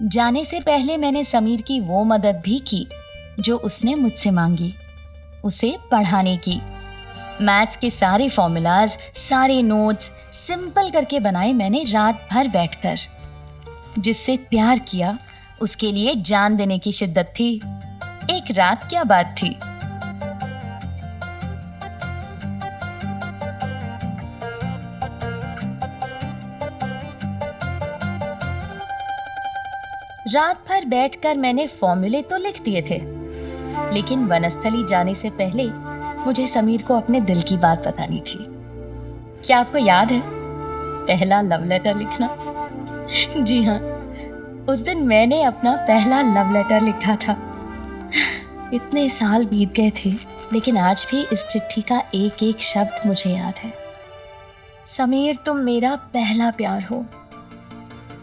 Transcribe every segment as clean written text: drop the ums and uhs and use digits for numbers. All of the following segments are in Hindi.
जाने से पहले मैंने समीर की वो मदद भी की जो उसने मुझसे मांगी, उसे पढ़ाने की। मैथ्स के सारे फॉर्मूलाज, सारे नोट्स सिंपल करके बनाए मैंने रात भर बैठकर। जिससे प्यार किया उसके लिए जान देने की शिद्दत थी। एक रात क्या बात थी। रात भर बैठकर मैंने फॉर्मूले तो लिख दिए थे, लेकिन वनस्थली जाने से पहले मुझे समीर को अपने दिल की बात बतानी थी। क्या आपको याद है पहला लव लेटर लिखना? जी हाँ, उस दिन मैंने अपना पहला लव लेटर लिखा था। इतने साल बीत गए थे, लेकिन आज भी इस चिट्ठी का एक एक शब्द मुझे याद है। समीर, तुम मेरा पहला प्यार हो।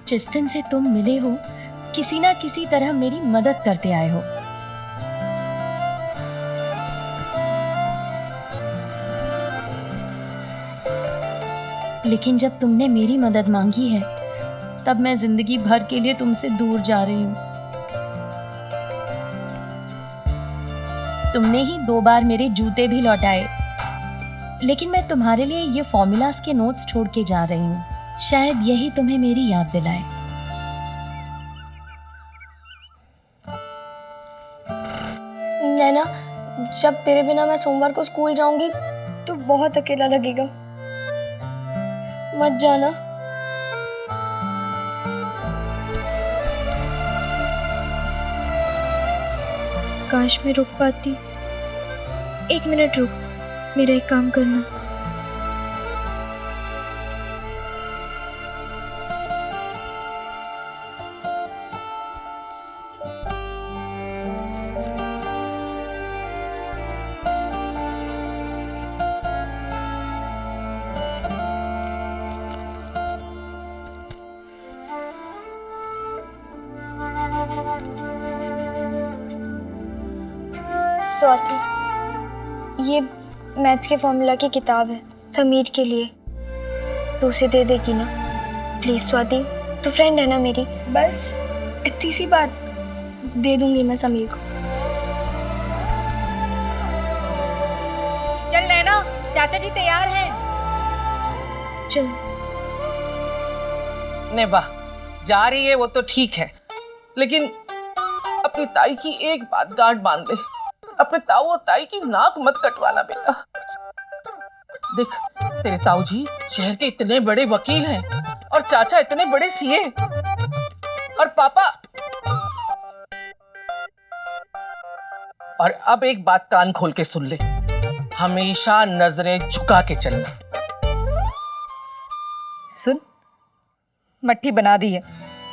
जिस दिन से तुम मिले हो, किसी ना किसी तरह मेरी मदद करते आए हो। लेकिन जब तुमने मेरी मदद मांगी है, तब मैं जिंदगी भर के लिए तुमसे दूर जा रही हूँ। तुमने ही 2 बार मेरे जूते भी लौटाए, लेकिन मैं तुम्हारे लिए ये फॉर्मूलास के नोट्स छोड़ के जा रही हूँ। शायद यही तुम्हें मेरी याद दिलाए। नैना, जब तेरे बिना मैं सोमवार को स्कूल जाऊंगी तो बहुत अकेला लगेगा। मत जाना। काश मैं रुक पाती। 1 मिनट रुक, मेरा एक काम करना। स्वाति, ये मैथ्स के फॉर्मूला की किताब है समीर के लिए, तो उसे दे देगी ना प्लीज? स्वाति, तू फ्रेंड है ना मेरी। बस इतनी सी बात, दे दूंगी मैं समीर को। चल नैना, चाचा जी तैयार हैं। चल। ने वाह, जा रही है वो तो ठीक है, लेकिन अपनी ताई की एक बात गांठ बांध ले। अपने ताऊ और ताई की नाक मत कटवाना बेटा। देख, तेरे ताऊ जी शहर के इतने बड़े वकील हैं और चाचा इतने बड़े सीए, और पापा। और अब एक बात कान खोल के सुन ले, हमेशा नजरें झुका के चलना। सुन, मट्ठी बना दी है,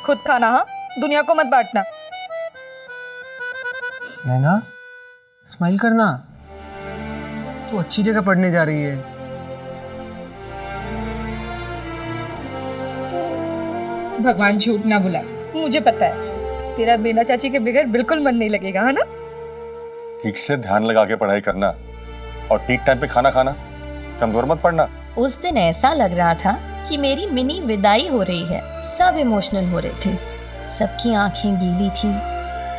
खुद खाना, हाँ, दुनिया को मत बांटना। नैना, स्माइल करना। तू अच्छी जगह पढ़ने जा रही है। भगवान झूठ ना बुलाए, मुझे पता है तेरा बिना चाची के बगैर बिल्कुल मन नहीं लगेगा, है ना? ठीक से ध्यान लगा के पढ़ाई करना और ठीक टाइम पे खाना खाना, कमजोर मत पड़ना। उस दिन ऐसा लग रहा था कि मेरी मिनी विदाई हो रही है। सब इमोशनल हो रहे थे, सबकी आंखें गीली थी,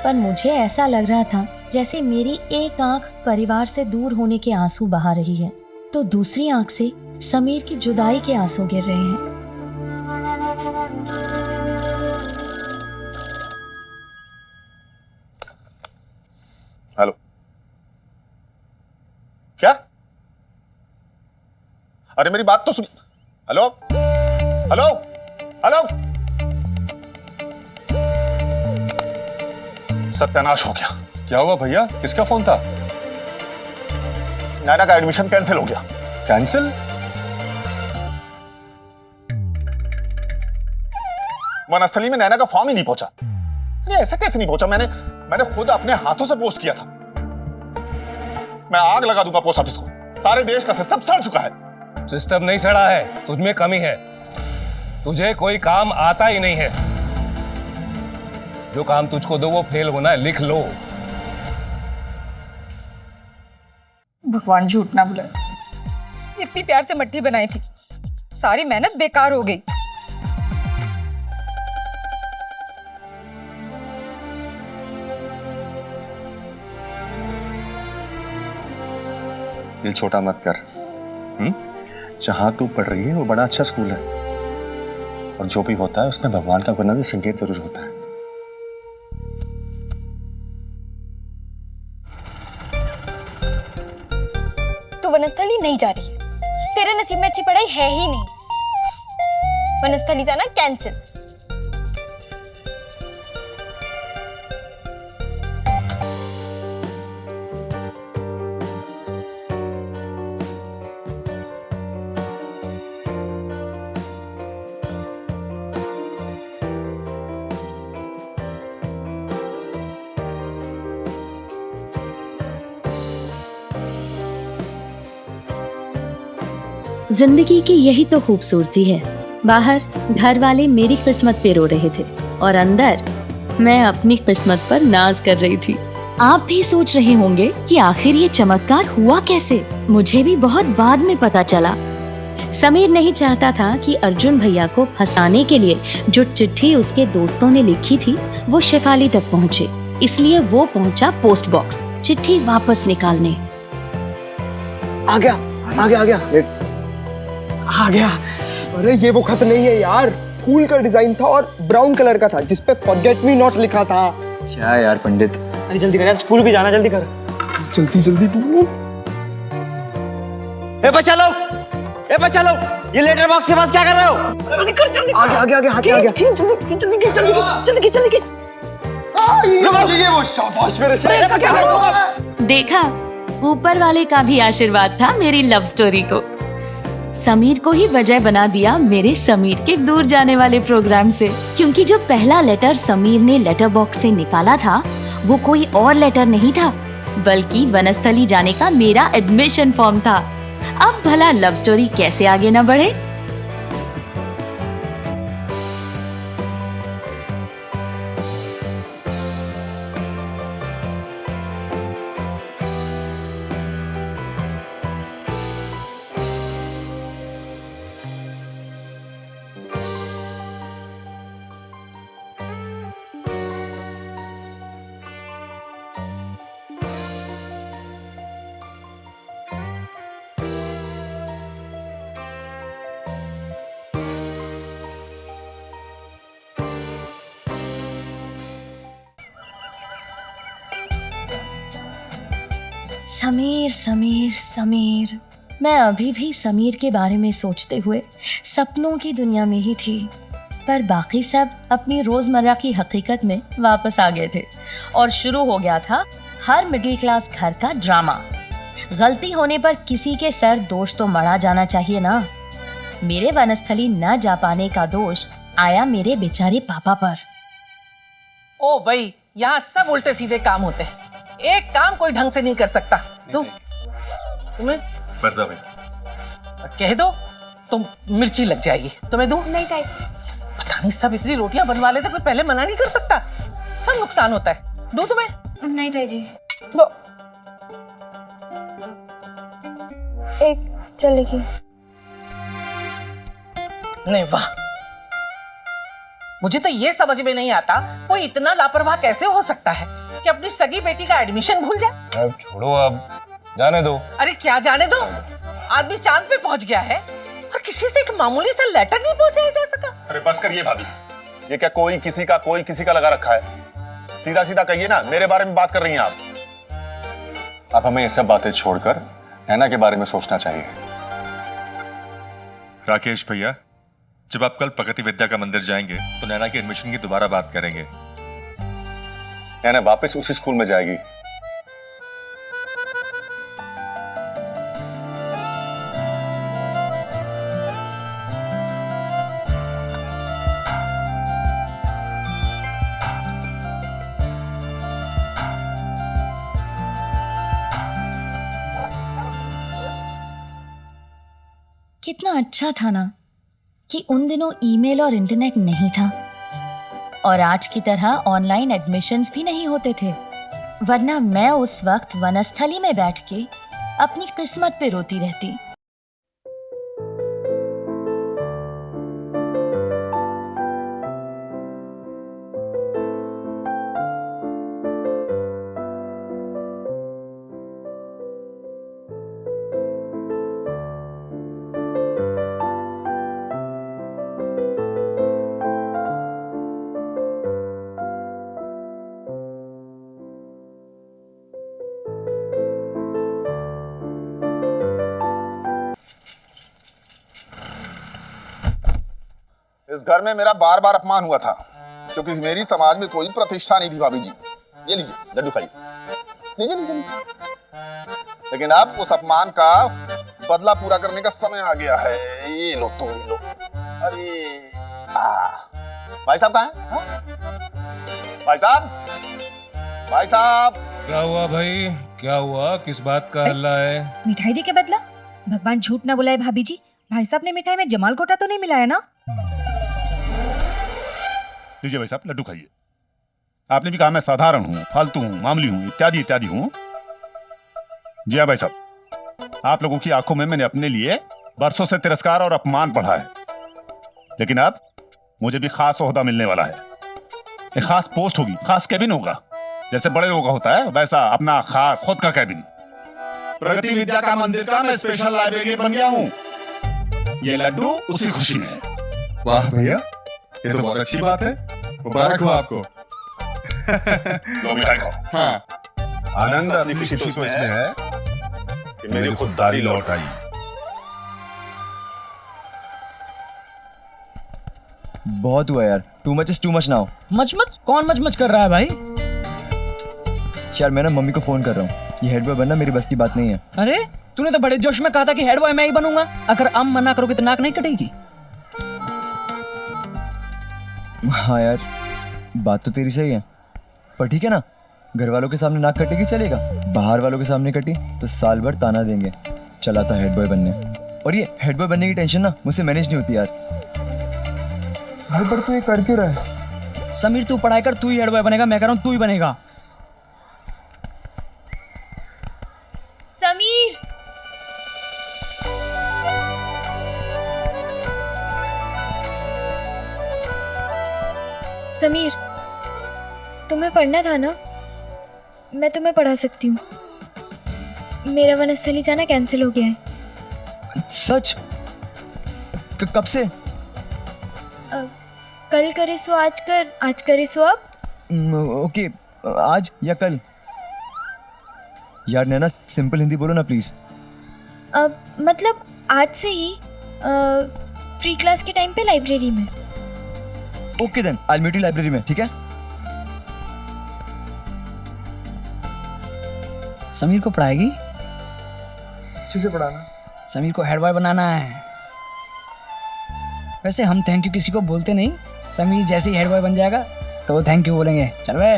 पर मुझे ऐसा लग रहा था जैसे मेरी एक आंख परिवार से दूर होने के आंसू बहा रही है, तो दूसरी आंख से समीर की जुदाई के आंसू गिर रहे हैं। हेलो, क्या? अरे मेरी बात तो सुनी। Hello hello hello. सत्यानाश हो गया। क्या हुआ भैया, किसका फोन था? नैना का एडमिशन कैंसिल हो गया। कैंसिल? वनस्थली में नैना का फॉर्म ही नहीं पहुंचा। अरे ऐसा कैसे नहीं पहुंचा? मैंने खुद अपने हाथों से पोस्ट किया था। मैं आग लगा दूंगा पोस्ट ऑफिस को। सारे देश का सब सड़ चुका है। सिस्टम नहीं सड़ा है, तुझमें कमी है। तुझे कोई काम आता ही नहीं है। जो काम तुझको दो वो फेल होना है, लिख लो। भगवान झूठ ना बुलाए, इतनी प्यार से मट्ठी बनाई थी, सारी मेहनत बेकार हो गई। दिल छोटा मत कर। जहां तू पढ़ रही है वो बड़ा अच्छा स्कूल है, और जो भी होता है उसमें भगवान का कोई ना कोई संकेत जरूर होता है। तू वनस्थली नहीं जा रही है, तेरे नसीब में अच्छी पढ़ाई है ही नहीं। वनस्थली जाना कैंसिल। जिंदगी की यही तो खूबसूरती है। बाहर घर वाले मेरी किस्मत पे रो रहे थे और अंदर मैं अपनी किस्मत पर नाज कर रही थी। आप भी सोच रहे होंगे कि आखिर ये चमत्कार हुआ कैसे। मुझे भी बहुत बाद में पता चला। समीर नहीं चाहता था कि अर्जुन भैया को फंसाने के लिए जो चिट्ठी उसके दोस्तों ने लिखी थी वो शेफाली तक पहुंचे, इसलिए वो पहुंचा पोस्ट बॉक्स चिट्ठी वापस निकालने। आ गया आ गया आ गया आ गया। अरे ये वो खत नहीं है यार, फूल का डिजाइन था और ब्राउन कलर का था जिसपे फॉरगेट मी नॉट लिखा था। क्या यार पंडित, अरे जल्दी कर यार, स्कूल भी जाना, जल्दी कर, जल्दी जल्दी तू। ए बच्चा लो, ये लेटर बॉक्स के पास क्या कर रहे हो? जल्दी कर, जल्दी आगे आगे आगे हाथ आ गया। खींच जल्दी जल्दी खींच, जल्दी जल्दी ये वो शाबाश मेरे शेर। इसका क्या होगा? देखा, ऊपर वाले का भी आशीर्वाद था मेरी लव स्टोरी को। समीर को ही वजह बना दिया मेरे समीर के दूर जाने वाले प्रोग्राम से, क्योंकि जो पहला लेटर समीर ने लेटर बॉक्स से निकाला था वो कोई और लेटर नहीं था, बल्कि वनस्थली जाने का मेरा एडमिशन फॉर्म था। अब भला लव स्टोरी कैसे आगे न बढ़े। समीर समीर समीर, मैं अभी भी समीर के बारे में सोचते हुए सपनों की दुनिया में ही थी, पर बाकी सब अपनी रोजमर्रा की हकीकत में वापस आ गए थे और शुरू हो गया था हर मिडिल क्लास घर का ड्रामा। गलती होने पर किसी के सर दोष तो मढ़ा जाना चाहिए ना। मेरे वनस्थली न जा पाने का दोष आया मेरे बेचारे पापा पर। ओ भाई, यहाँ सब उल्टे सीधे काम होते हैं, एक काम कोई ढंग से नहीं कर सकता। तुम्हें बस दो भाई, कह दो तुम मिर्ची लग जाएगी। तुम्हें दूं? नहीं ताई। पता नहीं सब इतनी रोटियां बनवा लेते, कोई पहले मना नहीं कर सकता। सब नुकसान होता है। दूं तुम्हें? नहीं ताई जी। दो। एक चलेगी। नहीं, वाह, मुझे तो ये समझ में नहीं आता कोई इतना लापरवाह कैसे हो सकता है कि अपनी सगी बेटी का एडमिशन भूल जाए। अब छोड़ो, अब जाने दो। अरे क्या जाने दो, आदमी चांद पे पहुंच गया है और किसी से एक मामूली सा लेटर नहीं पहुंचाया जा सका। अरे बस करिए भाभी, ये क्या कोई किसी का लगा रखा है? सीधा सीधा कहिए ना, मेरे बारे में बात कर रही हैं आप। अब हमें ये सब बातें छोड़कर नैना के बारे में सोचना चाहिए। राकेश भैया, जब आप कल प्रगति विद्या का मंदिर जाएंगे तो नैना की एडमिशन की दोबारा बात करेंगे। नैना वापस उसी स्कूल में जाएगी। कितना अच्छा था ना कि उन दिनों ईमेल और इंटरनेट नहीं था और आज की तरह ऑनलाइन एडमिशन्स भी नहीं होते थे, वरना मैं उस वक्त वनस्थली में बैठ के अपनी किस्मत पे रोती रहती। इस घर में मेरा बार बार अपमान हुआ था क्योंकि मेरी समाज में कोई प्रतिष्ठा नहीं थी। भाभी जी, ये लीजिए लड्डू खाइए, लीजिए लीजिए लीजिए। लेकिन अब उस अपमान का बदला पूरा करने का समय आ गया है। ये लो तो लो। अरे भाई साहब कहाँ हैं? हाँ? भाई साहब, भाई साहब। क्या हुआ भाई, क्या हुआ? किस बात का हल्ला है? मिठाई दे के बदला? भगवान झूठ ना बुलाए भाभी जी, भाई साहब ने मिठाई में जमाल घोटा तो नहीं मिलाया ना? लीजिए भाई साहब लड्डू खाइए। आपने भी कहा मैं साधारण हूँ, फालतू हूँ, मामूली हूँ, इत्यादि इत्यादि हूँ। जी हाँ भाई साहब, आप लोगों की आंखों में मैंने अपने लिए बरसों से तिरस्कार और अपमान पढ़ा है, लेकिन अब मुझे भी खास ओहदा मिलने वाला है। एक खास पोस्ट होगी, खास कैबिन होगा, जैसे बड़े लोगों का होता है वैसा अपना खास खुद का कैबिन। प्रगति विद्या का मंदिर का मैं स्पेशल लाइब्रेरियन बन गया हूँ। ये लड्डू उसी खुशी में है। वाह भैया, ये तो बहुत अच्छी बात है। मुबारक हो आपको। लो मिठाई खाओ। हाँ, आनंद असली खुशी तो इसमें है कि मेरी खुददारी लौट आई। बहुत हुआ यार, too much is too much now. Much कौन मच कर रहा है भाई? यार मैं ना मम्मी को फोन कर रहा हूँ, ये हेड बॉय बनना मेरी बस की बात नहीं है। अरे तूने तो बड़े जोश में कहा था कि हेड बॉय मैं ही बनूंगा। अगर अम मना करोगे तो नाक नहीं कटेगी। हाँ यार, बात तो तेरी सही है, पर ठीक है ना, घर वालों के सामने नाक कटेगी चलेगा, बाहर वालों के सामने कटी तो साल भर ताना देंगे। चला था हेड बॉय बनने, और ये हेड बॉय बनने की टेंशन ना मुझसे मैनेज नहीं होती यार। भाई पर तू ये कर क्यों रहा है? समीर तू पढ़ाई कर, तू ही हेड बॉय बनेगा। मैं कह रहा हूँ तू ही बनेगा। समीर, समीर, तुम्हें पढ़ना था ना? मैं तुम्हें पढ़ा सकती हूँ। मेरा वनस्थली जाना कैंसिल हो गया है। सच? कब से? कल करे सो आज कर, आज करे सो अब। ओके, आज या कल? यार नैना सिंपल हिंदी बोलो ना प्लीज। मतलब आज से ही फ्री क्लास के टाइम पे लाइब्रेरी में। Okay then I will meet you library में, ठीक है? समीर को पढ़ाएगी? अच्छे से पढ़ाना। समीर को हेड बॉय बनाना है। वैसे हम थैंक यू किसी को बोलते नहीं। समीर जैसे ही हेड बॉय बन जाएगा तो वो थैंक यू बोलेंगे। चल बे।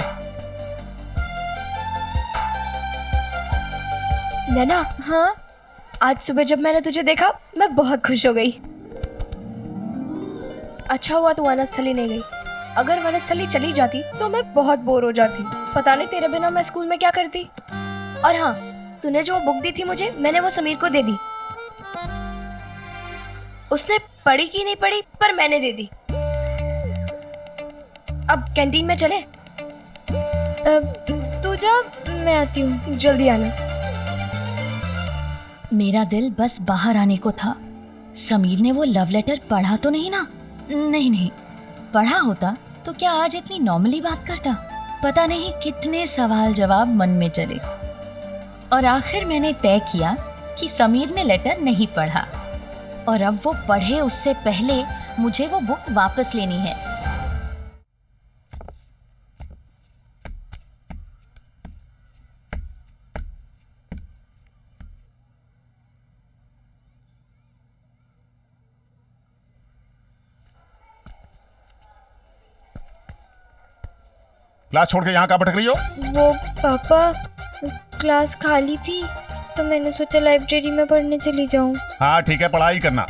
नैना, हाँ, आज सुबह जब मैंने तुझे देखा मैं बहुत खुश हो गई। अच्छा हुआ तू वनस्थली नहीं गई। अगर वनस्थली चली जाती तो मैं बहुत बोर हो जाती। पता नहीं तेरे बिना मैं स्कूल में क्या करती। और हाँ, तूने जो वो बुक दी थी मुझे, मैंने वो समीर को दे दी। उसने पढ़ी कि नहीं पढ़ी, पर मैंने दे दी। अब कैंटीन में चले? तू जा, मैं आती हूँ। जल्दी आना। मेरा दिल बस बाहर आने को था। समीर ने वो लव लेटर पढ़ा तो नहीं ना? नहीं, पढ़ा होता तो क्या आज इतनी नॉर्मली बात करता? पता नहीं कितने सवाल जवाब मन में चले, और आखिर मैंने तय किया कि समीर ने लेटर नहीं पढ़ा, और अब वो पढ़े उससे पहले मुझे वो बुक वापस लेनी है। क्लास छोड़ के यहाँ कहाँ भटक रही हो? वो पापा, क्लास खाली थी तो मैंने सोचा लाइब्रेरी में पढ़ने चली जाऊं। हाँ ठीक है, पढ़ाई करना,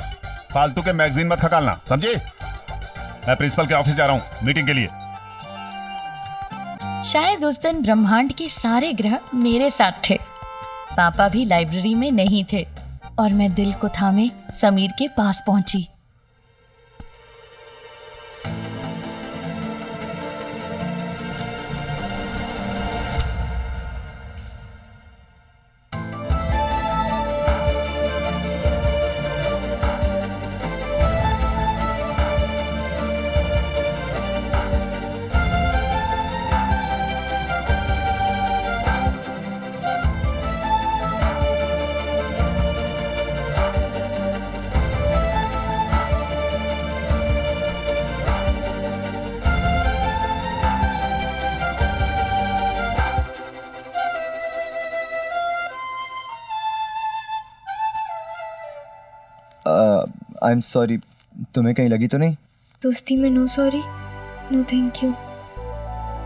फालतू के मैगजीन मत खकालना, समझे? मैं प्रिंसिपल के ऑफिस जा रहा हूँ मीटिंग के लिए। शायद उस दिन ब्रह्मांड के सारे ग्रह मेरे साथ थे। पापा भी लाइब्रेरी में नहीं थे, और मैं दिल को थामे समीर के पास पहुंची। आई एम सॉरी, तुम्हें कहीं लगी तो नहीं? दोस्ती में no sorry, no thank you.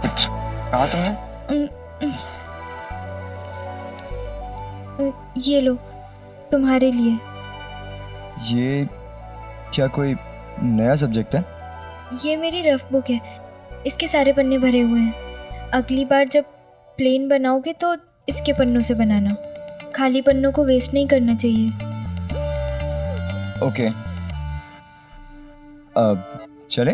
कहा तुमने? ये लो, तुम्हारे लिए। ये क्या कोई नया सब्जेक्ट है? ये मेरी रफ बुक है, इसके सारे पन्ने भरे हुए हैं। अगली बार जब प्लेन बनाओगे तो इसके पन्नों से बनाना, खाली पन्नों को वेस्ट नहीं करना चाहिए। ओके, अब चले?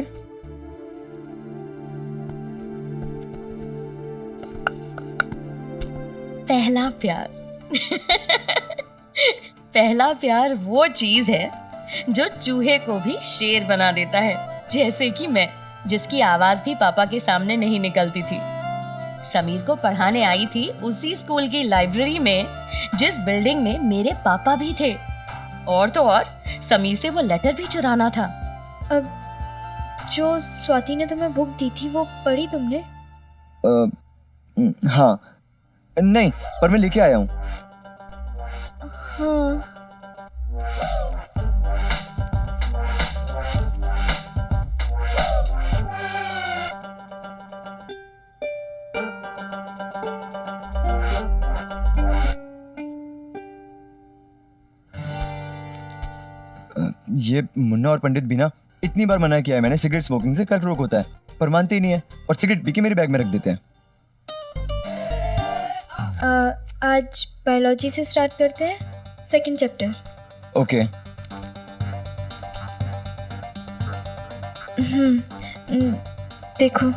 पहला प्यार पहला प्यार वो चीज है जो चूहे को भी शेर बना देता है, जैसे कि मैं, जिसकी आवाज भी पापा के सामने नहीं निकलती थी। समीर को पढ़ाने आई थी उसी स्कूल की लाइब्रेरी में जिस बिल्डिंग में मेरे पापा भी थे, और तो और समीर से वो लेटर भी चुराना था। अब जो स्वाति ने तुम्हें बुक दी थी वो पढ़ी तुमने? हाँ, नहीं, पर मैं लेके आया हूँ। हाँ। ये मुन्ना और पंडित भी ना इतनी बार मना किया है मैंने, सिगरेट स्मोकिंग से कर्क रोग होता है, पर मानते ही नहीं है और सिगरेट पी के मेरे बैग में रख देते हैं। आज बायोलॉजी से स्टार्ट करते हैं, सेकंड चैप्टर। ओके। देखो,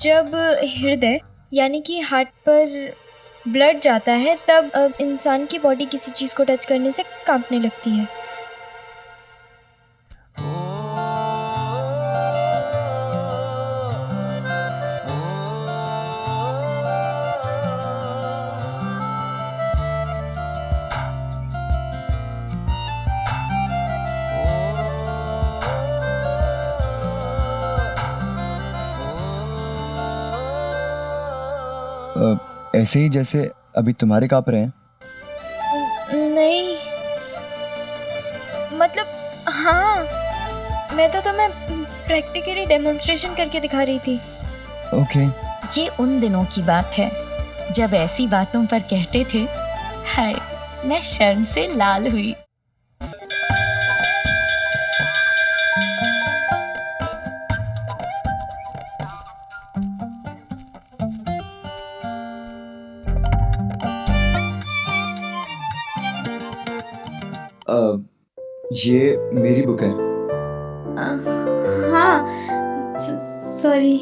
जब हृदय यानी कि हार्ट पर ब्लड जाता है तब इंसान की बॉडी किसी चीज़ को टच करने से कांपने लगती है। ऐसे ही जैसे अभी तुम्हारे कांप रहे हैं। नहीं, मतलब हाँ, मैं तो तुम्हें प्रैक्टिकली डेमोन्स्ट्रेशन करके दिखा रही थी। ओके। ये उन दिनों की बात है जब ऐसी बातों पर कहते थे, हाय मैं शर्म से लाल हुई। ये मेरी बुक है। हाँ, सॉरी।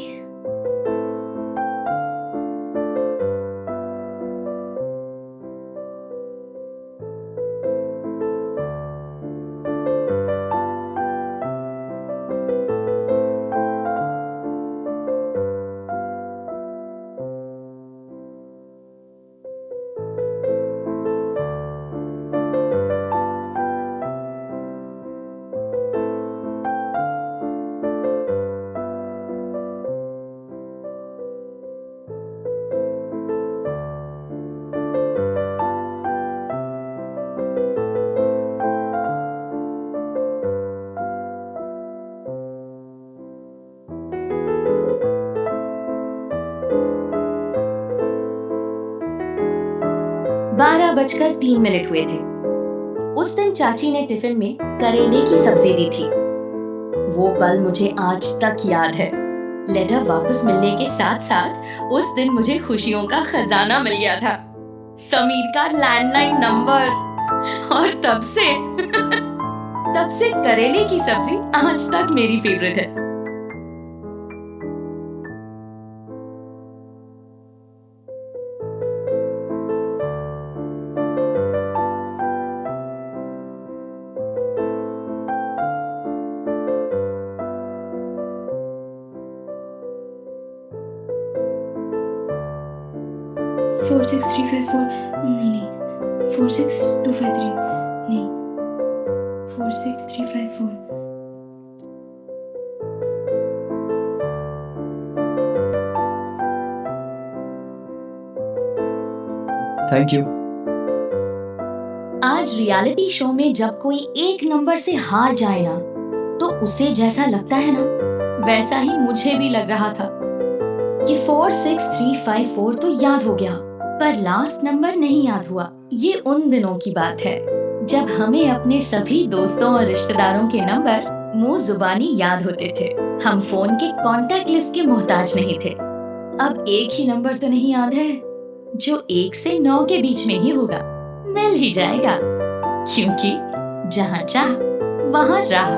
बारह बजकर 3 मिनट हुए थे। उस दिन चाची ने टिफिन में करेले की सब्जी दी थी। वो पल मुझे आज तक याद है। लेटर वापस मिलने के साथ साथ उस दिन मुझे खुशियों का खजाना मिल गया था, समीर का लैंडलाइन नंबर, और तब से करेले की सब्जी आज तक मेरी फेवरेट है। फोर 6,354 नहीं, 46253 नहीं, 46354। Thank you. आज रियलिटी शो में जब कोई एक नंबर से हार जाए ना, तो उसे जैसा लगता है ना, वैसा ही मुझे भी लग रहा था कि 46354 तो याद हो गया, पर लास्ट नंबर नहीं याद हुआ। ये उन दिनों की बात है जब हमें अपने सभी दोस्तों और रिश्तेदारों के नंबर मुंह जुबानी याद होते थे। हम फोन के कांटेक्ट लिस्ट के मोहताज नहीं थे। अब एक ही नंबर तो नहीं याद है जो 1 से 9 के बीच में ही होगा, मिल ही जाएगा, क्योंकि जहाँ चाह वहाँ राह।